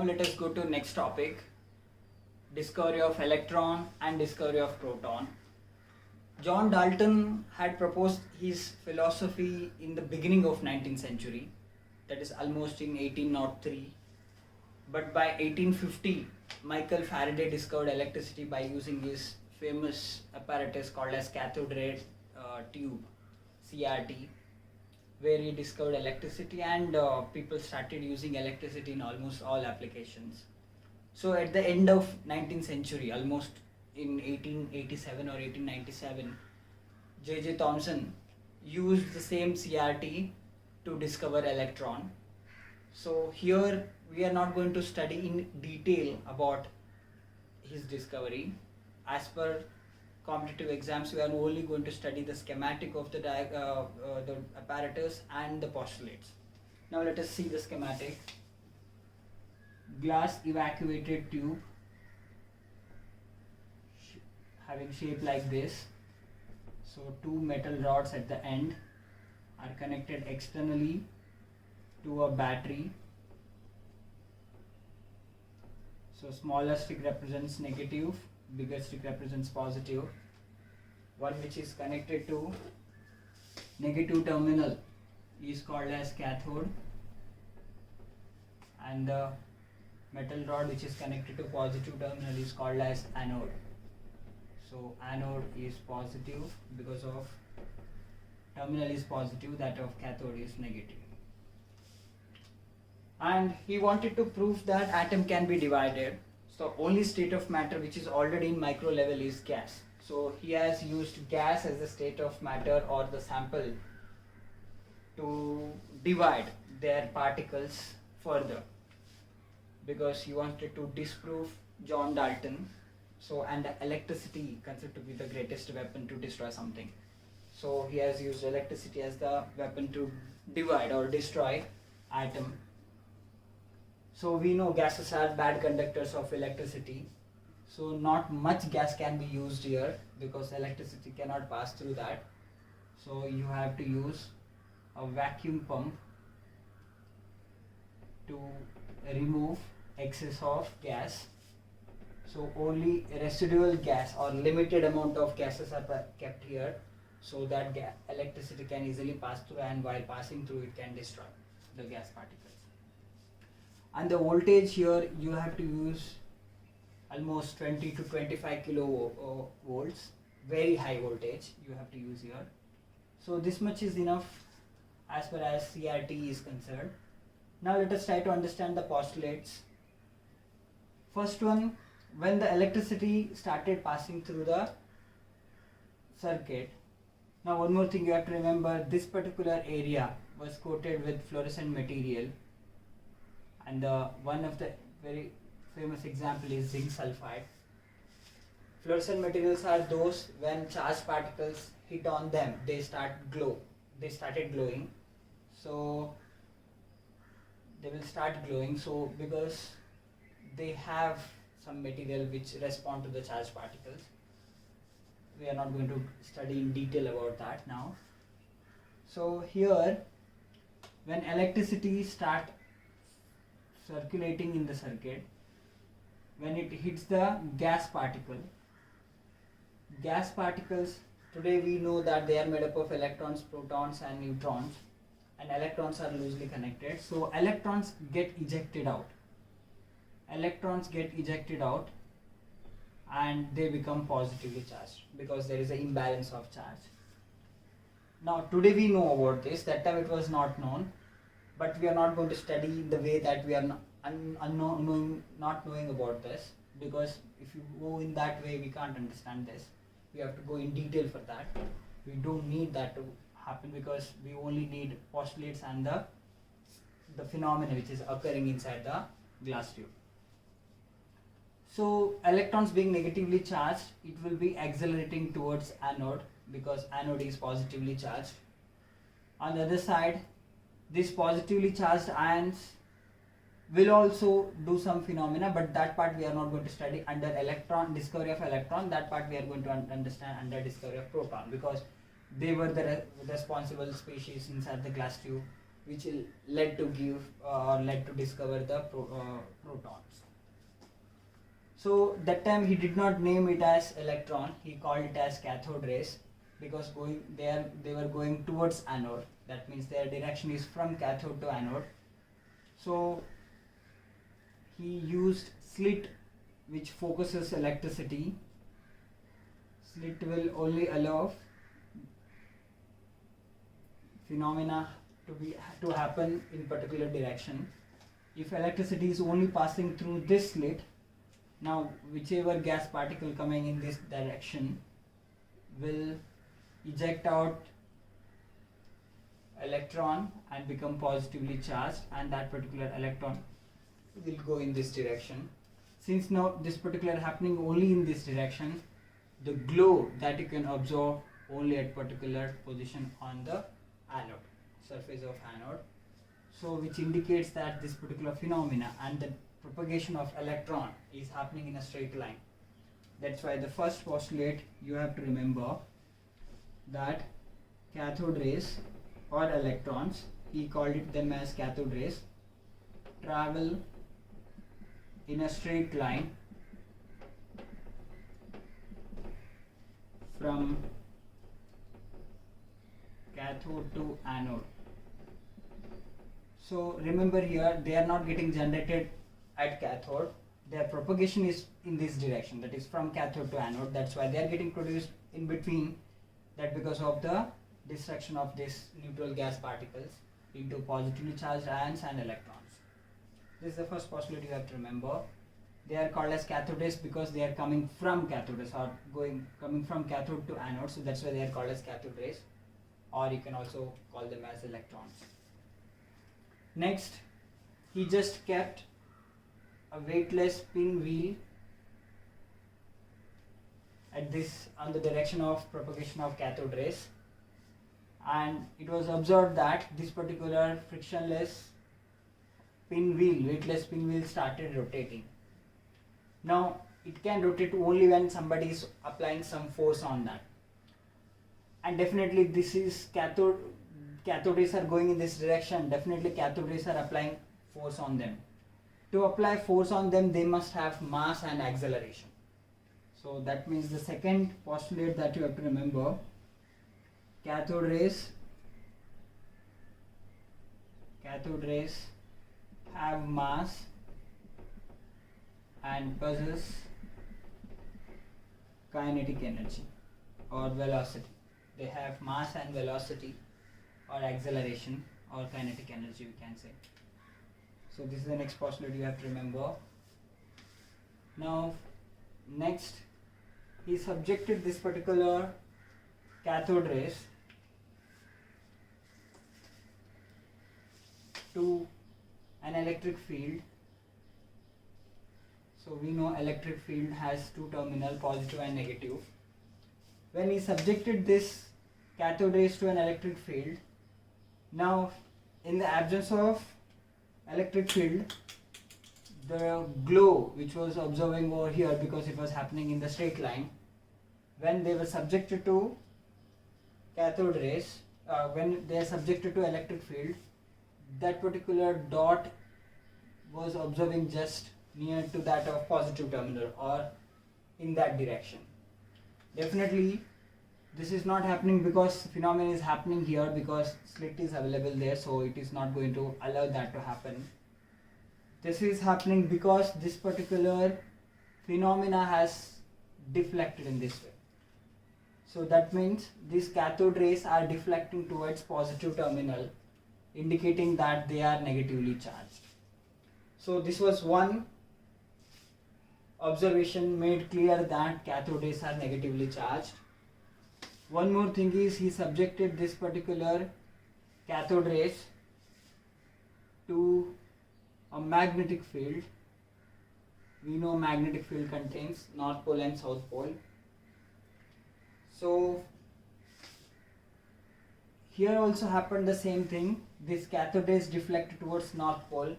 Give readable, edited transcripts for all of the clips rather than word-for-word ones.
Now let us go to next topic, discovery of electron and discovery of proton. John Dalton had proposed his philosophy in the beginning of 19th century, that is almost in 1803. But by 1850, Michael Faraday discovered electricity by using his famous apparatus called as cathode ray tube, CRT, where he discovered electricity, and people started using electricity in almost all applications. So at the end of 19th century, almost in 1887 or 1897, J.J. Thomson used the same CRT to discover electron. So here we are not going to study in detail about his discovery. As per competitive exams, we are only going to study the schematic of the apparatus and the postulates. Now let us see the schematic. Glass evacuated tube having shape like this. So two metal rods at the end are connected externally to a battery. So smaller stick represents negative, bigger stick represents positive. One which is connected to negative terminal is called as cathode, and the metal rod which is connected to positive terminal is called as anode. So anode is positive because of terminal is positive, that of cathode is negative. And he wanted to prove that atom can be divided. So only state of matter which is already in micro level is gas. So he has used gas as the state of matter or the sample to divide their particles further, because he wanted to disprove John Dalton. So, and electricity considered to be the greatest weapon to destroy something. So he has used electricity as the weapon to divide or destroy atom. So we know gases are bad conductors of electricity. So not much gas can be used here because electricity cannot pass through that. So you have to use a vacuum pump to remove excess of gas. So only residual gas or limited amount of gases are kept here, so that electricity can easily pass through, and while passing through it can destroy the gas particles. And the voltage here you have to use almost 20 to 25 kilovolts, very high voltage you have to use here. So this much is enough as far as CRT is concerned. Now let us try to understand the postulates. First one, when the electricity started passing through the circuit. Now one more thing you have to remember, this particular area was coated with fluorescent material, and one of the very famous example is zinc sulfide. Fluorescent materials are those when charged particles hit on them, they started glowing. So they will start glowing, so because they have some material which respond to the charged particles. We are not going to study in detail about that now. So here, when electricity start circulating in the circuit, when it hits the gas particles, today we know that they are made up of electrons, protons and neutrons, and electrons are loosely connected. So electrons get ejected out. And they become positively charged because there is an imbalance of charge. Now today we know about this, that time it was not known, but we are not going to study in the way that we are not knowing about this, because if you go in that way we can't understand this. We have to go in detail for that. We don't need that to happen because we only need postulates and the phenomena which is occurring inside the glass tube. So electrons being negatively charged, it will be accelerating towards anode because anode is positively charged. On the other side, these positively charged ions will also do some phenomena, but that part we are not going to study under discovery of electron. That part we are going to understand under discovery of proton, because they were the responsible species inside the glass tube which led to discover the protons. So that time he did not name it as electron, he called it as cathode rays, because they were going towards anode. That means their direction is from cathode to anode. So he used slit which focuses electricity. Slit will only allow phenomena to happen in particular direction. If electricity is only passing through this slit, now whichever gas particle coming in this direction will eject out electron and become positively charged, and that particular electron will go in this direction. Since now this particular happening only in this direction, the glow that you can observe only at particular position on the anode, surface of anode, so which indicates that this particular phenomena and the propagation of electron is happening in a straight line. That's why the first postulate you have to remember, that cathode rays or electrons, he called them as cathode rays, travel in a straight line from cathode to anode. So remember here, they are not getting generated at cathode, their propagation is in this direction, that is from cathode to anode. That's why they are getting produced in between, that because of the destruction of this neutral gas particles into positively charged ions and electrons. This is the first postulate you have to remember. They are called as cathode rays because they are coming from cathode rays, or coming from cathode to anode, so that's why they are called as cathode rays, or you can also call them as electrons. Next, he just kept a weightless pinwheel at this on the direction of propagation of cathode rays, and it was observed that this particular frictionless pinwheel, weightless pinwheel, started rotating. Now it can rotate only when somebody is applying some force on that, and definitely this is cathode rays are going in this direction. Definitely cathode rays are applying force on them. To apply force on them, they must have mass and acceleration. So that means the second postulate that you have to remember, cathode rays have mass and possess kinetic energy or velocity. They have mass and velocity or acceleration or kinetic energy, we can say. So this is the next postulate you have to remember. Now next, he subjected this particular cathode rays to an electric field. So we know electric field has two terminal, positive and negative. When he subjected this cathode rays to an electric field, now in the absence of electric field, the glow which was observing over here, because it was happening in the straight line, when they were subjected to cathode rays, when they are subjected to electric field, that particular dot was observing just near to that of positive terminal or in that direction. Definitely this is not happening because phenomenon is happening here, because slit is available there, so it is not going to allow that to happen. This is happening because this particular phenomena has deflected in this way. So that means these cathode rays are deflecting towards positive terminal, indicating that they are negatively charged. So this was one observation made clear that cathode rays are negatively charged. One more thing is, he subjected this particular cathode rays to a magnetic field. We know magnetic field contains north pole and south pole. So here also happened the same thing. This cathode rays deflect towards north pole,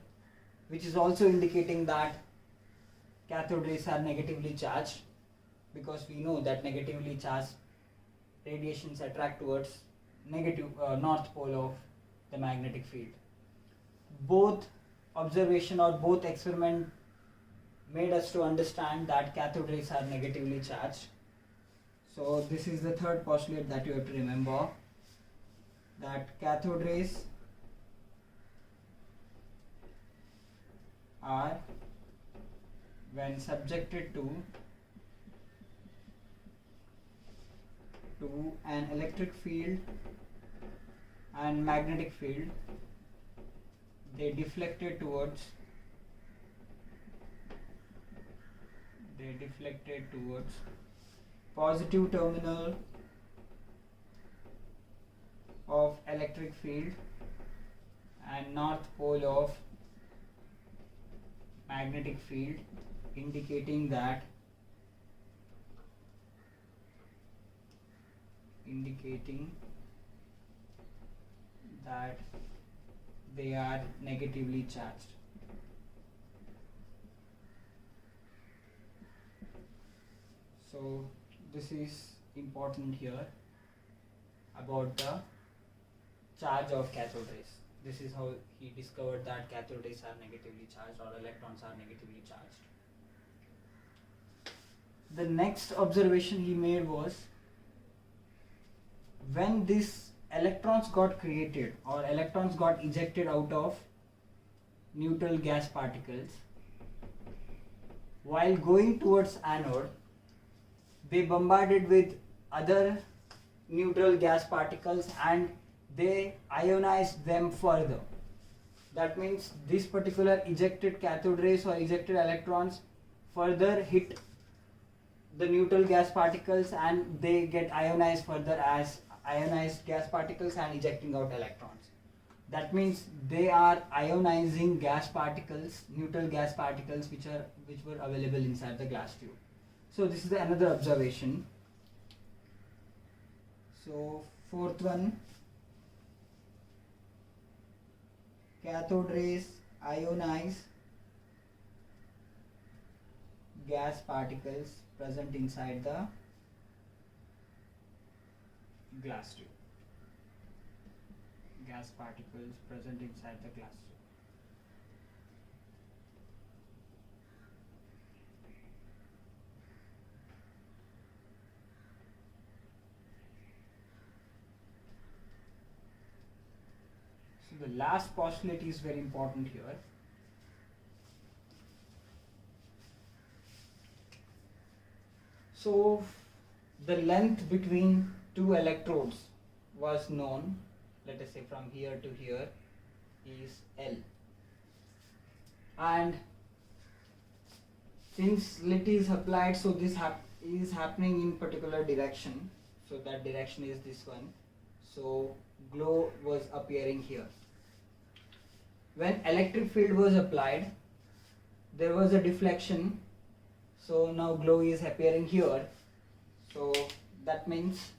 which is also indicating that cathode rays are negatively charged, because we know that negatively charged radiations attract towards negative north pole of the magnetic field. Both observation or both experiment made us to understand that cathode rays are negatively charged. So this is the third postulate that you have to remember, that cathode rays are, when subjected to an electric field and magnetic field, they deflected towards positive terminal of electric field and north pole of magnetic field, indicating that they are negatively charged. So this is important here about the charge of cathode rays. This is how he discovered that cathode rays are negatively charged, or electrons are negatively charged. The next observation he made was, when these electrons got created or electrons got ejected out of neutral gas particles, while going towards anode, they bombarded with other neutral gas particles and they ionized them further. That means this particular ejected cathode rays or ejected electrons further hit the neutral gas particles and they get ionized further as ionized gas particles and ejecting out electrons. That means they are ionizing gas particles, neutral gas particles which were available inside the glass tube. So this is another observation. So fourth one, cathode rays ionize gas particles present inside the glass tube. Gas particles present inside the glass tube. So the last postulate is very important here. So the length between two electrodes was known, let us say from here to here is L, and since slit is applied, so this is happening in particular direction, so that direction is this one, so glow was appearing here. When electric field was applied, there was a deflection, so now glow is appearing here. So that means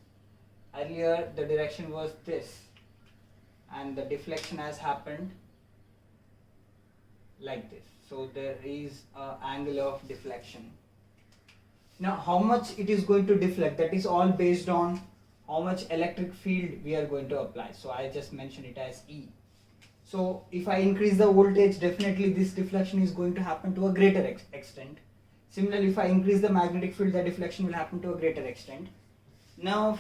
earlier the direction was this and the deflection has happened like this, so there is an angle of deflection. Now how much it is going to deflect, that is all based on how much electric field we are going to apply. So I just mentioned it as E. So if I increase the voltage, definitely this deflection is going to happen to a greater extent. Similarly, if I increase the magnetic field, the deflection will happen to a greater extent. Now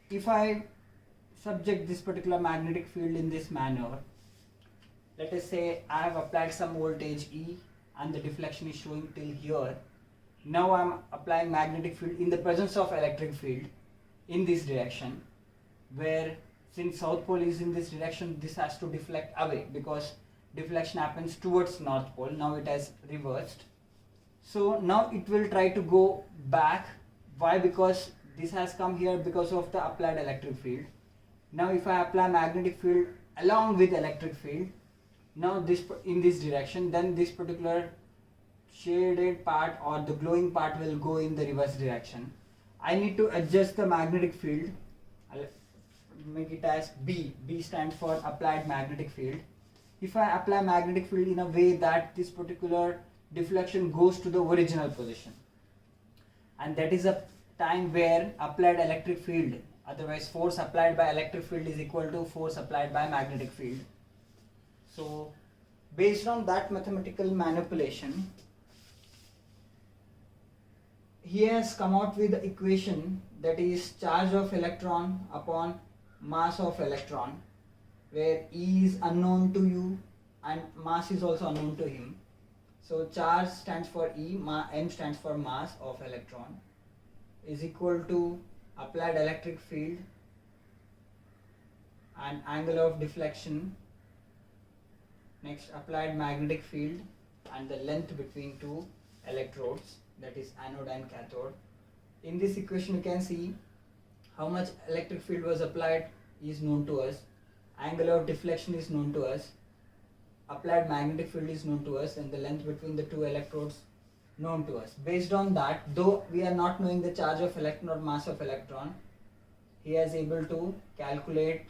if I subject this particular magnetic field in this manner, let us say I have applied some voltage E and the deflection is showing till here. Now I am applying magnetic field in the presence of electric field in this direction, where since south pole is in this direction, this has to deflect away because deflection happens towards north pole. Now it has reversed. So now it will try to go back. Why? Because this has come here because of the applied electric field. Now if I apply magnetic field along with electric field, now this in this direction, then this particular shaded part or the glowing part will go in the reverse direction. I need to adjust the magnetic field. I'll make it as B. B stands for applied magnetic field. If I apply magnetic field in a way that this particular deflection goes to the original position, and that is a time where applied electric field Otherwise, force applied by electric field is equal to force applied by magnetic field. So based on that mathematical manipulation, he has come out with the equation that is charge of electron upon mass of electron, where E is unknown to you and mass is also unknown to him. So charge stands for E, M stands for mass of electron, is equal to applied electric field and angle of deflection, next applied magnetic field and the length between two electrodes, that is anode and cathode. In this equation you can see how much electric field was applied is known to us, angle of deflection is known to us, applied magnetic field is known to us, and the length between the two electrodes known to us. Based on that, though we are not knowing the charge of electron or mass of electron, he is able to calculate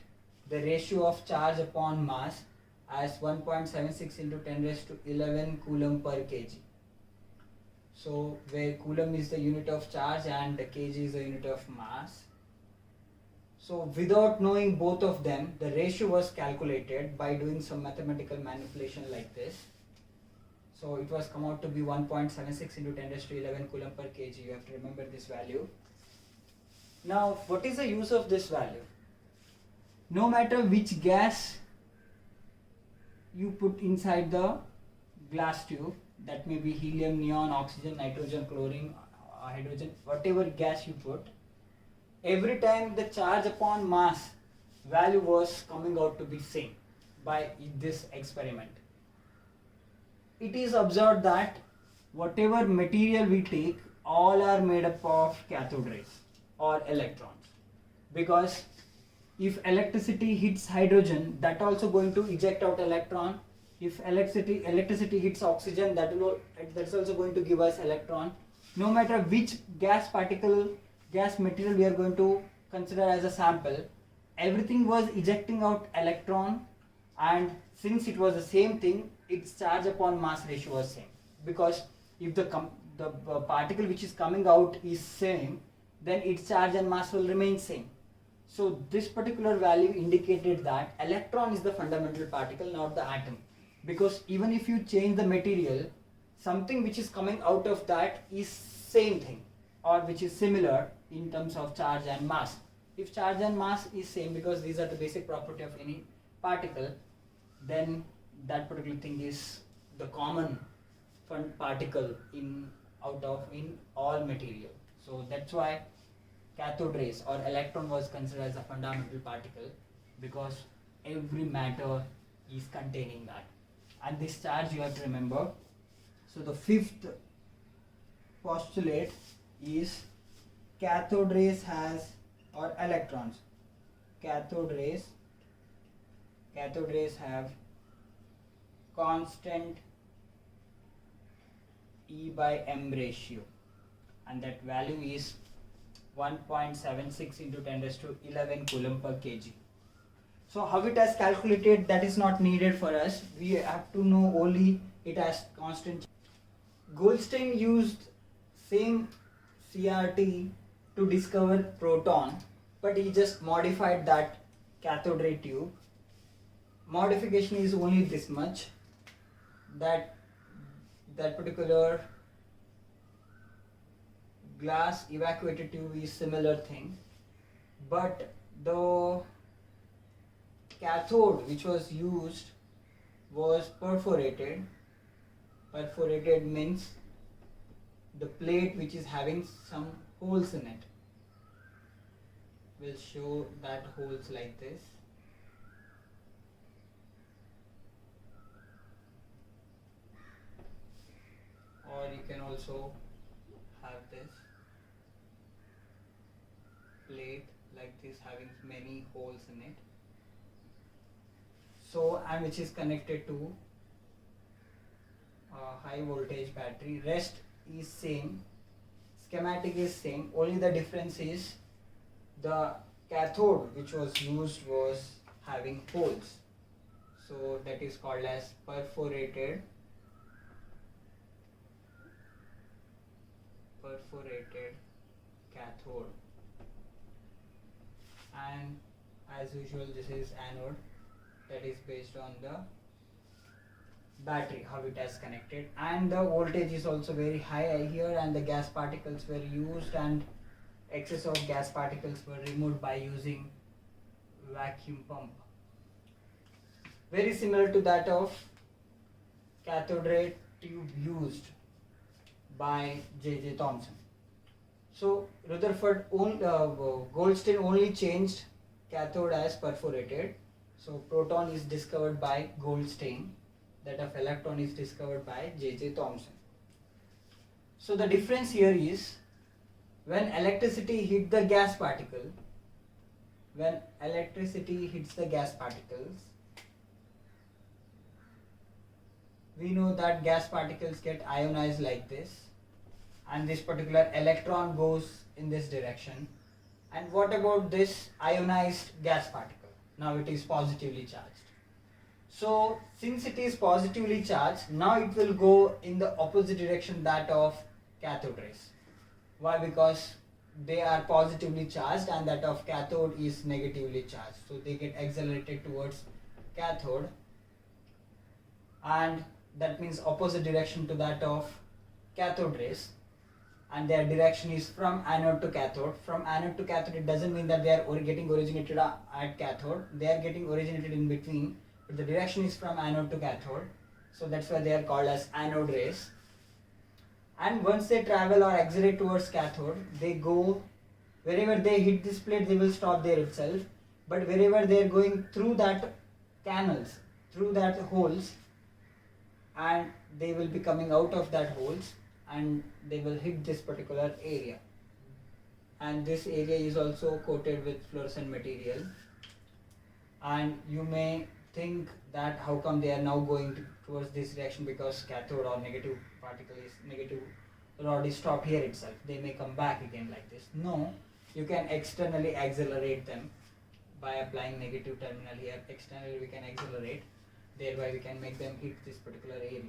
the ratio of charge upon mass as 1.76 into 10 raised to 11 coulomb per kg. So where coulomb is the unit of charge and the kg is the unit of mass. So without knowing both of them, the ratio was calculated by doing some mathematical manipulation like this. So it was come out to be 1.76 into 10 raised to 11 coulomb per kg. You have to remember this value. Now, what is the use of this value? No matter which gas you put inside the glass tube, that may be helium, neon, oxygen, nitrogen, chlorine, hydrogen, whatever gas you put, every time the charge upon mass value was coming out to be same by this experiment. It is observed that whatever material we take, all are made up of cathode rays or electrons, because if electricity hits hydrogen, that also going to eject out electron. If electricity hits oxygen, that's also going to give us electron. No matter which gas material we are going to consider as a sample, everything was ejecting out electron, and since it was the same thing, its charge upon mass ratio was same. Because if the particle which is coming out is same, then its charge and mass will remain same. So this particular value indicated that electron is the fundamental particle, not the atom. Because even if you change the material, something which is coming out of that is same thing, or which is similar in terms of charge and mass. If charge and mass is same, because these are the basic property of any particle, then that particular thing is the common particle in all material. So that's why cathode rays or electron was considered as a fundamental particle, because every matter is containing that. And this charge you have to remember. So the fifth postulate is cathode rays or electrons. Cathode rays have constant E by M ratio, and that value is 1.76 into 10 raised to 11 coulomb per kg. So how it has calculated, that is not needed for us. We have to know only it has constant. Goldstein used same CRT to discover proton, but he just modified that cathode ray tube. Modification is only this much, that particular glass evacuated tube is similar thing, but the cathode which was used was perforated. Perforated means the plate which is having some holes in it. We'll show that holes like this. Or you can also have this plate like this having many holes in it. So, and which is connected to high voltage battery. Rest is same, schematic is same, only the difference is the cathode which was used was having holes. So that is called as perforated cathode. and as usual this is anode, that is based on the battery how it has connected, and the voltage is also very high here, and the gas particles were used and excess of gas particles were removed by using vacuum pump, very similar to that of cathode ray tube used by J.J. Thomson. So Rutherford Goldstein only changed cathode as perforated. So proton is discovered by Goldstein, that of electron is discovered by J.J. Thomson. So the difference here is when electricity hits the gas particle, when electricity hits the gas particles, we know that gas particles get ionized like this, and this particular electron goes in this direction. And what about this ionized gas particle? Now it is positively charged. So since it is positively charged, now it will go in the opposite direction that of cathode rays. Why? Because they are positively charged and that of cathode is negatively charged. So they get accelerated towards cathode, and that means opposite direction to that of cathode rays, and their direction is from anode to cathode. From anode to cathode, it doesn't mean that they are getting originated at cathode, they are getting originated in between, but the direction is from anode to cathode, so that's why they are called as anode rays. And once they travel or accelerate towards cathode, they go, wherever they hit this plate they will stop there itself, but wherever they are going through that canals, through that holes, and they will be coming out of that holes and they will hit this particular area, and this area is also coated with fluorescent material. And you may think that how come they are now going towards this direction, because cathode or negative particle is negative rod is stopped here itself, they may come back again like this. No, you can externally accelerate them by applying negative terminal here. Externally we can accelerate, thereby we can make them hit this particular area.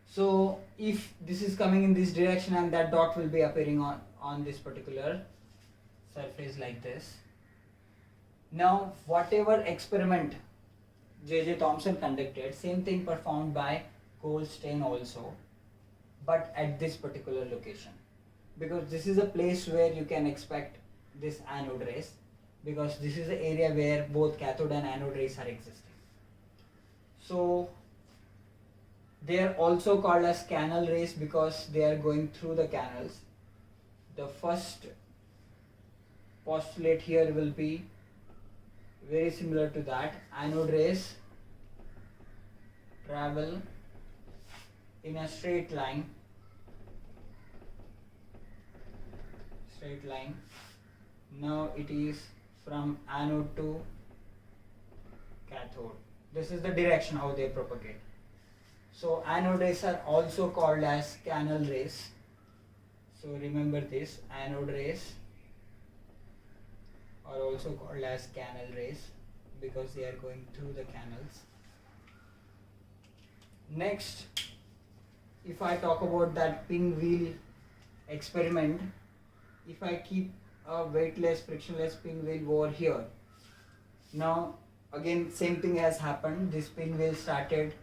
So if this is coming in this direction and that dot will be appearing on this particular surface like this. Now whatever experiment J.J. Thomson conducted, same thing performed by Goldstein also, but at this particular location, because this is a place where you can expect this anode rays, because this is the area where both cathode and anode rays are existing. So they are also called as canal rays because they are going through the canals. The first postulate here will be very similar to that. Anode rays travel in a straight line. Now it is from anode to cathode. This is the direction how they propagate. So anode rays are also called as canal rays. So remember this, anode rays are also called as canal rays because they are going through the canals. Next, if I talk about that pinwheel experiment, if I keep a weightless, frictionless pinwheel over here, now again same thing has happened. This pinwheel started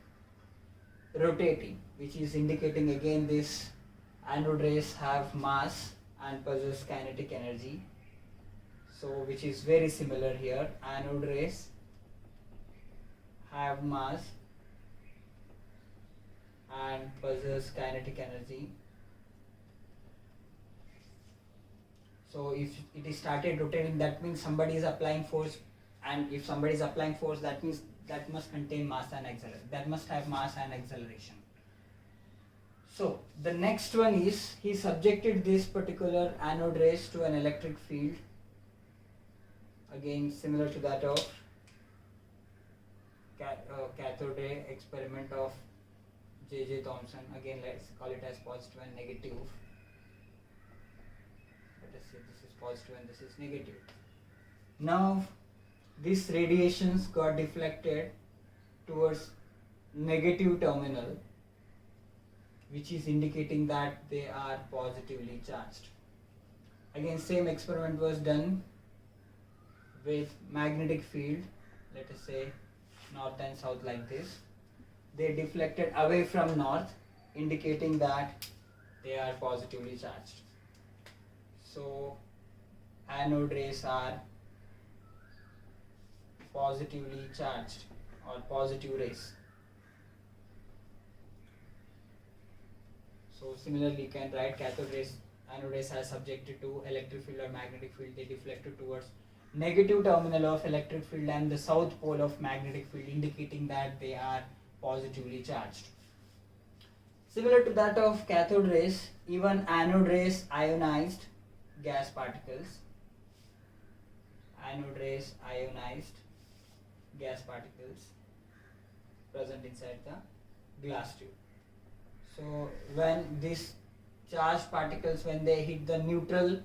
rotating, which is indicating again this anode rays have mass and possess kinetic energy. So which is very similar here. Anode rays have mass and possess kinetic energy. So if it is started rotating, that means somebody is applying force, and if somebody is applying force, that means that must contain mass and acceleration. That must have mass and acceleration. So the next one is, he subjected this particular anode rays to an electric field, again similar to that of cathode ray experiment of J.J. Thomson. Again let's call it as positive and negative. Let us say this is positive and this is negative. Now these radiations got deflected towards negative terminal, which is indicating that they are positively charged. Again same experiment was done with magnetic field, let us say north and south like this. They deflected away from north, indicating that they are positively charged. So anode rays are positively charged or positive rays. So similarly, you can write cathode rays, anode rays are subjected to electric field or magnetic field. They deflected towards negative terminal of electric field and the south pole of magnetic field, indicating that they are positively charged. Similar to that of cathode rays, even anode rays ionized gas particles. Anode rays ionized gas particles present inside the glass tube. So when these charged particles, when they hit the neutral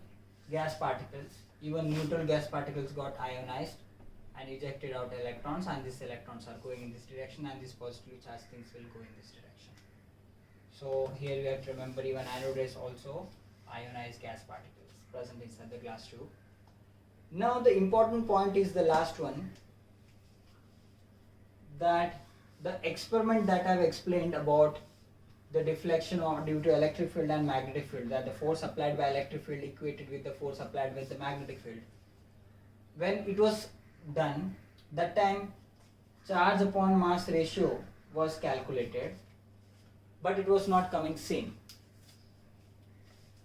gas particles, even neutral gas particles got ionized and ejected out electrons, and these electrons are going in this direction, and these positively charged things will go in this direction. So here we have to remember, even anode rays also ionized gas particles present inside the glass tube. Now the important point is the last one, that the experiment that I have explained about the deflection due to electric field and magnetic field, that the force applied by electric field equated with the force applied with the magnetic field. When it was done, that time charge upon mass ratio was calculated, but it was not coming same,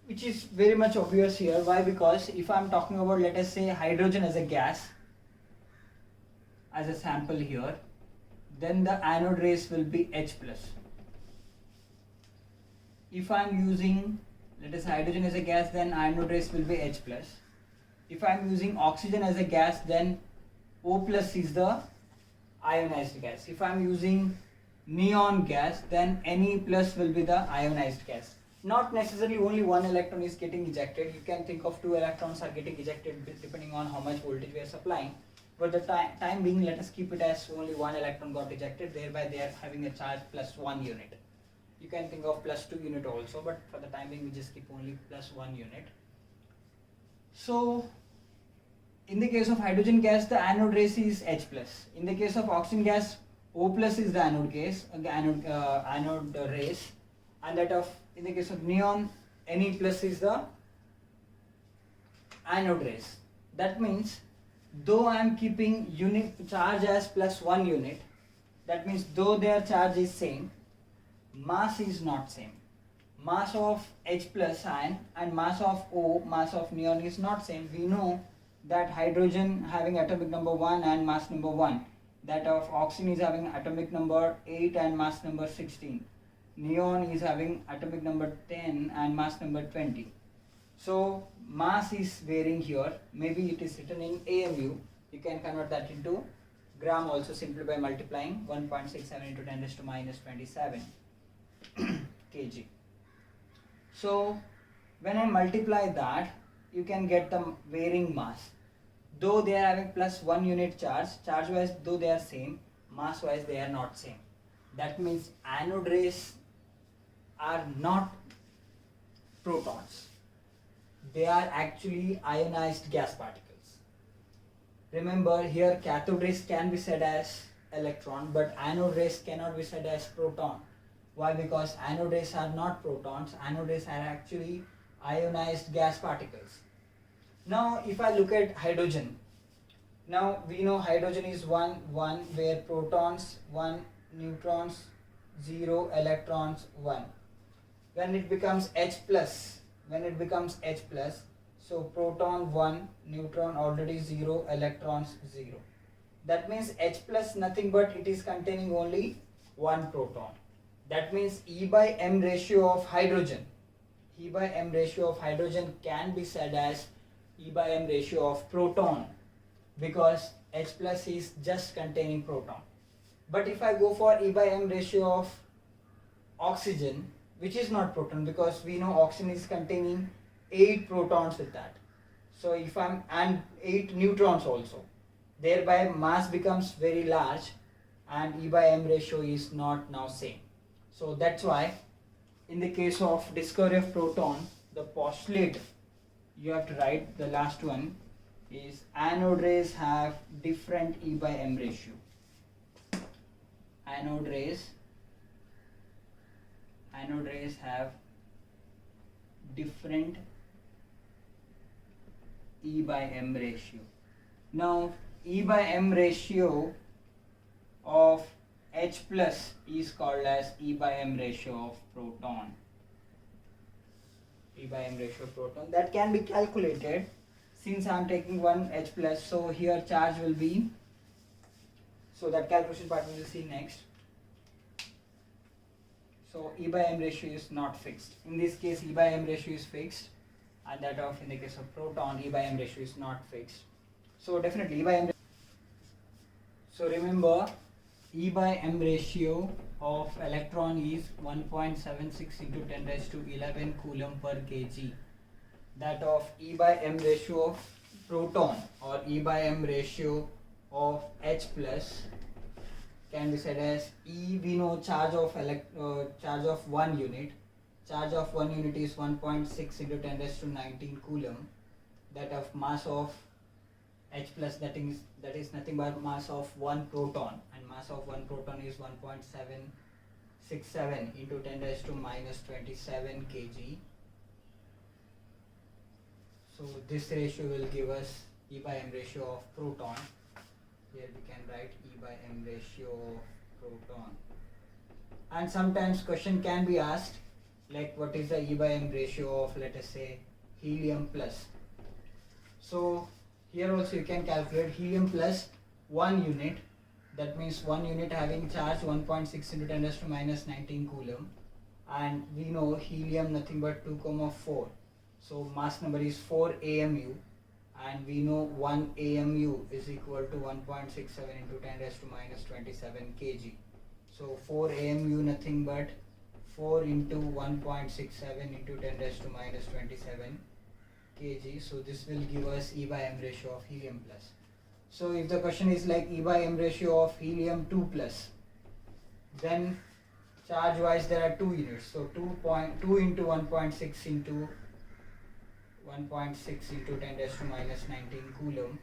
which is very much obvious here. Why? Because if I am talking about, let us say, hydrogen as a gas as a sample here, then the anode rays will be H plus. If I am using, let us say, hydrogen as a gas, then anode rays will be H plus. If I am using oxygen as a gas, then O plus is the ionized gas. If I am using neon gas, then Ne plus will be the ionized gas. Not necessarily only one electron is getting ejected. You can think of 2 electrons are getting ejected depending on how much voltage we are supplying. But the time being, let us keep it as only 1 electron got ejected, thereby they are having a charge plus 1 unit. You can think of plus 2 unit also, but for the time being we just keep only plus 1 unit. So in the case of hydrogen gas, the anode rays is H plus. In the case of oxygen gas, O plus is the anode rays, and that of, in the case of neon, Ne plus is the anode rays. That means, though I am keeping unit charge as plus 1 unit, that means though their charge is same, mass is not same. Mass of H plus ion and mass of O, mass of neon, is not same. We know that hydrogen having atomic number 1 and mass number 1, that of oxygen is having atomic number 8 and mass number 16. Neon is having atomic number 10 and mass number 20. So mass is varying here. Maybe it is written in AMU. You can convert that into gram also simply by multiplying 1.67 into 10 raised to minus 27 kg. So when I multiply that, you can get the varying mass. Though they are having plus 1 unit charge, charge wise though they are same, mass wise they are not same. That means anode rays are not protons. They are actually ionized gas particles. Remember, here cathode rays can be said as electron, but anode rays cannot be said as proton. Why? Because anode rays are not protons. Anode rays are actually ionized gas particles. Now if I look at hydrogen, now we know hydrogen is 1, 1, where protons 1, neutrons 0, electrons 1. When it becomes H plus, so proton 1, neutron already 0, electrons 0. That means H plus nothing but it is containing only 1 proton. That means E by M ratio of hydrogen, can be said as E by M ratio of proton, because H plus is just containing proton. But if I go for E by M ratio of oxygen, which is not proton, because we know oxygen is containing 8 protons with that. So if I'm, and 8 neutrons also, thereby mass becomes very large and E by M ratio is not now same. So that's why in the case of discovery of proton, the postulate you have to write, the last one, is anode rays have different E by M ratio. Anode rays have different E by M ratio. Now E by M ratio of H plus is called as E by M ratio of proton. E by M ratio of proton, that can be calculated. Since I am taking one H plus, so here charge will be, so that calculation part we will see next. So E by M ratio is not fixed. In this case E by M ratio is fixed, and that of in the case of proton E by M ratio is not fixed. So definitely E by M. So remember, E by M ratio of electron is 1.76 into 10 raised to 11 coulomb per kg. That of E by M ratio of proton or E by M ratio of H plus can be said as E. We know charge of 1 unit. Charge of 1 unit is 1.6 into 10 raised to 19 coulomb. That of mass of H plus, that is nothing but mass of 1 proton, and mass of 1 proton is 1.767 into 10 raised to minus 27 kg. So this ratio will give us E by M ratio of proton. Here we can write E by M ratio of proton. And sometimes question can be asked, like what is the E by M ratio of, let us say, helium plus. So here also you can calculate helium plus 1 unit, that means 1 unit having charge 1.6 into 10 raised to minus 19 coulomb, and we know helium nothing but 2,4, so mass number is 4 AMU, and we know 1 AMU is equal to 1.67 into 10 raised to minus 27 kg. So 4 AMU nothing but 4 into 1.67 into 10 raised to minus 27 kg. So this will give us E by M ratio of helium plus. So if the question is like E by M ratio of helium 2 plus, then charge wise there are 2 units. So 2 into 1.6 into 10 raised to minus 19 coulomb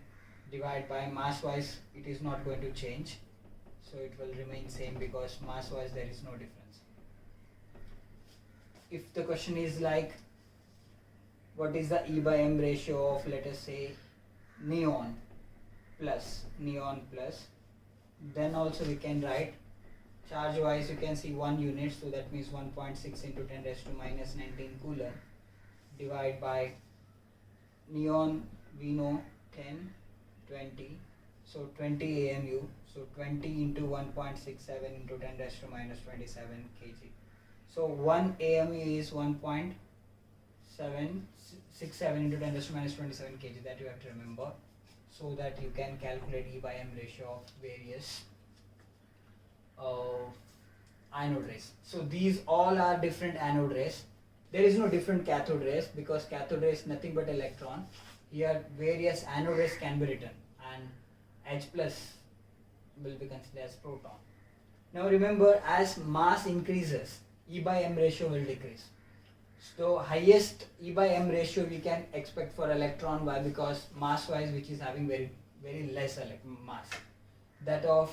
divided by mass wise, it is not going to change. So it will remain same because mass wise there is no difference. If the question is like what is the E by M ratio of, let us say, neon plus, then also we can write charge wise, you can see 1 unit, so that means 1.6 into 10 raised to minus 19 coulomb divided by neon, we know 10, 20, so 20 AMU, so 20 into 1.67 into 10 raised to minus 27 kg. So 1 AMU is 1.767 into 10 raised to minus 27 kg, that you have to remember, so that you can calculate E by M ratio of various anode rays. So these all are different anode rays. There is no different cathode rays because cathode ray is nothing but electron. Here various anode rays can be written, and H plus will be considered as proton. Now remember, as mass increases, E by M ratio will decrease. So highest E by M ratio we can expect for electron. Why? Because mass wise, which is having very less mass. That of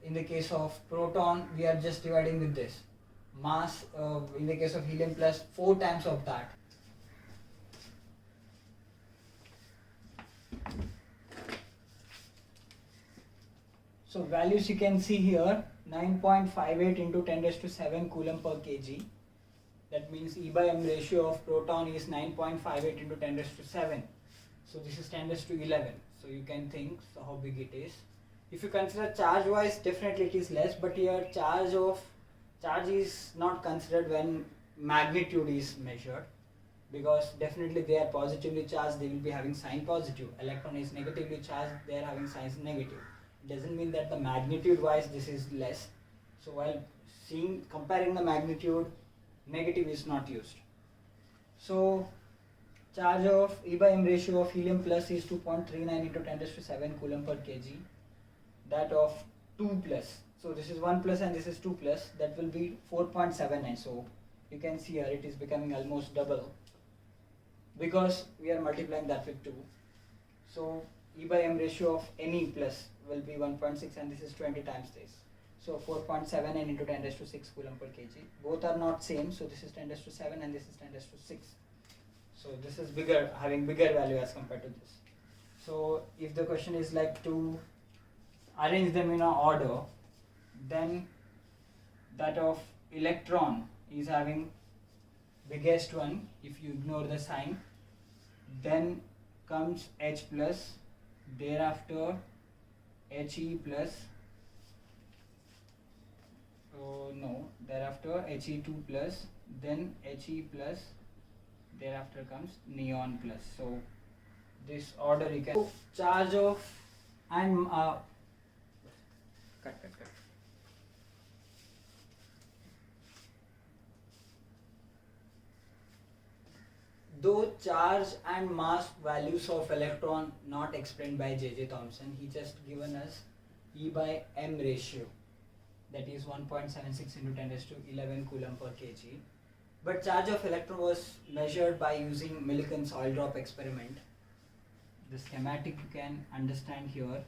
in the case of proton, we are just dividing with this mass. In the case of helium plus, 4 times of that. So values you can see here, 9.58 into 10 raised to 7 coulomb per kg. That means E by M ratio of proton is 9.58 into 10 raised to 7. So this is 10 raised to 11. So you can think how big it is. If you consider charge wise, definitely it is less, but here charge is not considered when magnitude is measured, because definitely they are positively charged, they will be having sign positive. Electron is negatively charged, they are having signs negative. It doesn't mean that the magnitude wise this is less. So while comparing the magnitude, negative is not used. So charge of E by M ratio of helium plus is 2.39 into 10 raised to 7 coulomb per kg. That of 2 plus, so this is 1 plus and this is 2 plus, that will be 4.79. so you can see here it is becoming almost double because we are multiplying that with 2. So E by M ratio of Ne plus will be 1.6 and this is 20 times this. So 4.7 and into 10 raised to 6 coulomb per kg. Both are not same, so this is 10 raised to 7 and this is 10 raised to 6. So this is bigger, having bigger value as compared to this. So if the question is like to arrange them in an order, then that of electron is having biggest one if you ignore the sign, then comes H plus, thereafter He plus, thereafter He2 plus, then He plus, thereafter comes neon plus. So this order you can. So charge of and cut. Though charge and mass values of electron not explained by J.J. Thomson, he just given us E by M ratio, that is 1.76 into 10 raised to 11 coulomb per kg. But charge of electron was measured by using Millikan's oil drop experiment. The schematic you can understand here.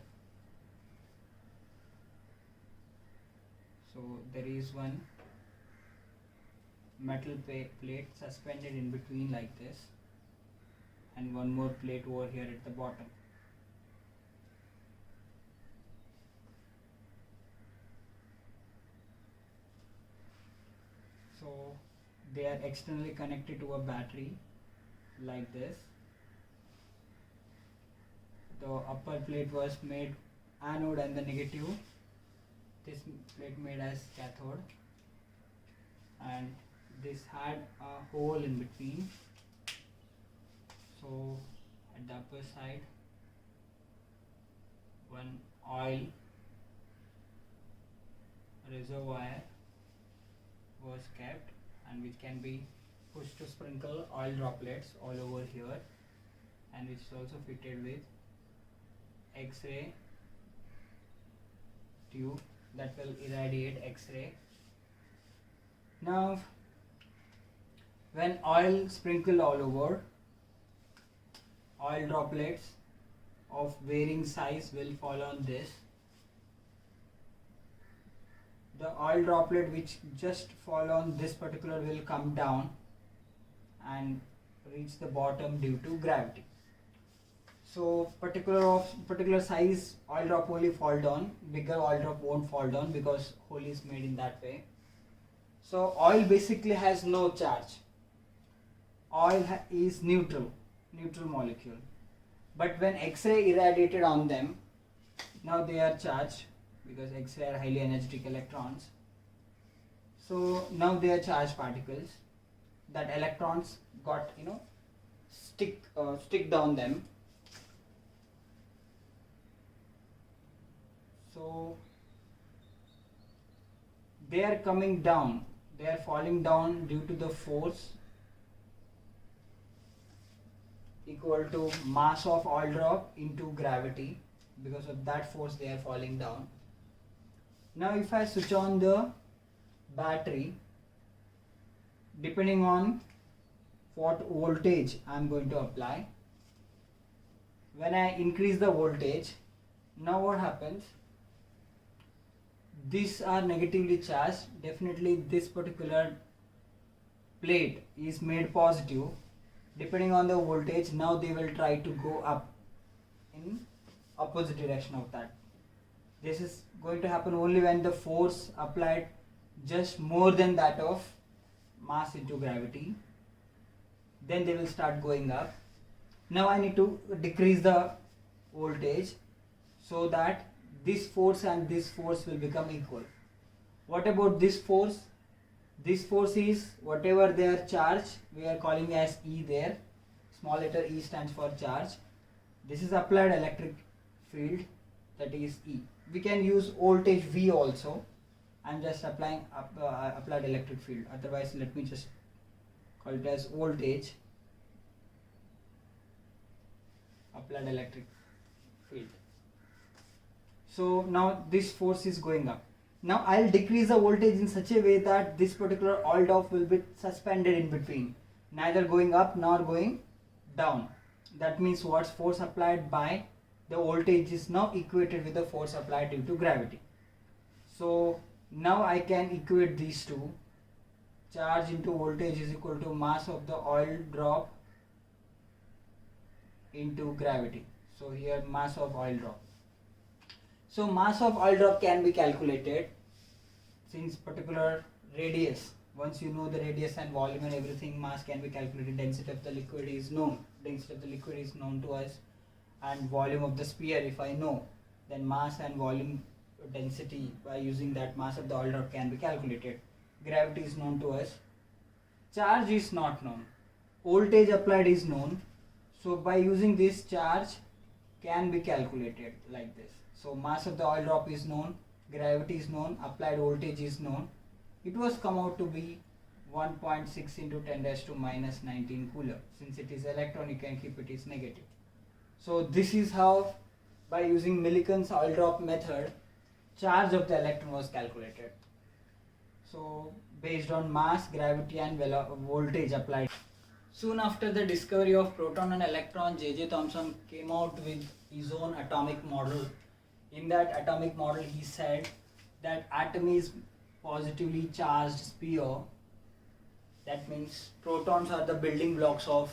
So there is one metal plate suspended in between like this, and one more plate over here at the bottom. So they are externally connected to a battery like this. The upper plate was made anode and the negative, this plate made as cathode, and this had a hole in between. So at the upper side one oil reservoir was kept, and which can be pushed to sprinkle oil droplets all over here, and which is also fitted with X-ray tube that will irradiate X-ray. Now when oil sprinkled all over, oil droplets of varying size will fall on this. The oil droplet which just fall on this particular will come down and reach the bottom due to gravity. So particular size oil drop only fall down, bigger oil drop won't fall down because hole is made in that way. So oil basically has no charge. Oil is neutral molecule. But when X-ray irradiated on them, now they are charged because X-ray are highly energetic electrons. So now they are charged particles. That electrons got stick down them. So they are coming down. They are falling down due to the force equal to mass of oil drop into gravity. Because of that force they are falling down. Now if I switch on the battery, depending on what voltage I am going to apply, when I increase the voltage, now what happens? These are negatively charged. Definitely this particular plate is made positive. Depending on the voltage, now they will try to go up in opposite direction of that. This is going to happen only when the force applied just more than that of mass into gravity. Then they will start going up. Now I need to decrease the voltage so that this force and this force will become equal. What about this force? This force is whatever their charge, we are calling as E there. Small letter E stands for charge. This is applied electric field, that is E. We can use voltage V also. I am just applying applied electric field. Otherwise, let me just call it as voltage, applied electric field. So now this force is going up. Now I'll decrease the voltage in such a way that this particular oil drop will be suspended in between, neither going up nor going down. that means what's force applied by the voltage is now equated with the force applied due to gravity. So now I can equate these two. Charge into voltage is equal to mass of the oil drop into gravity. So here mass of oil drop. So mass of oil drop can be calculated since particular radius. Once you know the radius and volume and everything, mass can be calculated. Density of the liquid is known. Density of the liquid is known to us, and volume of the sphere, if I know, then mass and volume density by using that mass of the oil drop can be calculated. Gravity is known to us. Charge is not known. Voltage applied is known. So by using this, charge can be calculated like this. So mass of the oil drop is known, gravity is known, applied voltage is known. It was come out to be 1.6 into 10 raised to minus 19 coulomb. Since it is electron, you can keep it as negative. So this is how, by using Millikan's oil drop method, charge of the electron was calculated. So based on mass, gravity and voltage applied. Soon after the discovery of proton and electron, J.J. Thomson came out with his own atomic model. In that atomic model, he said that atom is positively charged sphere. That means protons are the building blocks of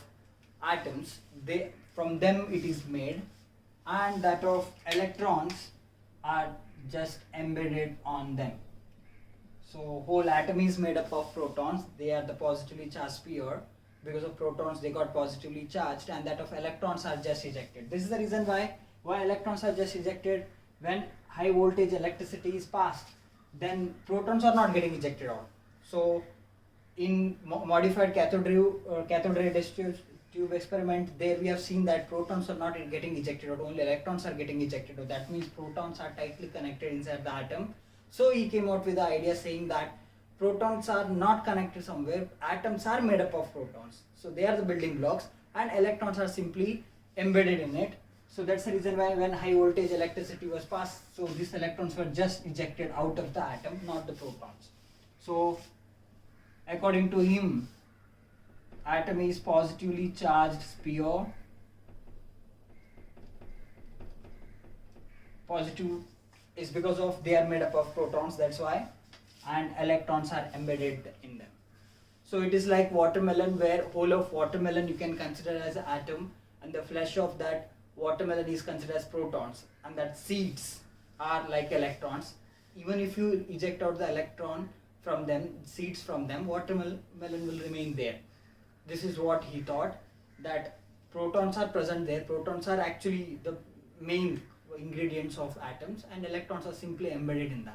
atoms. From them it is made, and that of electrons are just embedded on them. So whole atom is made up of protons. They are the positively charged sphere. Because of protons, they got positively charged, and that of electrons are just ejected. This is the reason why electrons are just ejected. When high voltage electricity is passed, then protons are not getting ejected out. So in modified cathode ray test tube experiment, there we have seen that protons are not getting ejected out, only electrons are getting ejected out. That means protons are tightly connected inside the atom. So he came out with the idea saying that protons are not connected somewhere, atoms are made up of protons. So they are the building blocks, and electrons are simply embedded in it. So that's the reason why when high voltage electricity was passed, so these electrons were just ejected out of the atom, not the protons. So according to him, atom is positively charged sphere. Positive is because of they are made up of protons, that's why, and electrons are embedded in them. So it is like watermelon, where whole of watermelon you can consider as an atom, and the flesh of that watermelon is considered as protons, and that seeds are like electrons. Even if you eject out the electron from them, seeds from them, watermelon will remain there. This is what he thought, that protons are present there. Protons are actually the main ingredients of atoms, and electrons are simply embedded in that.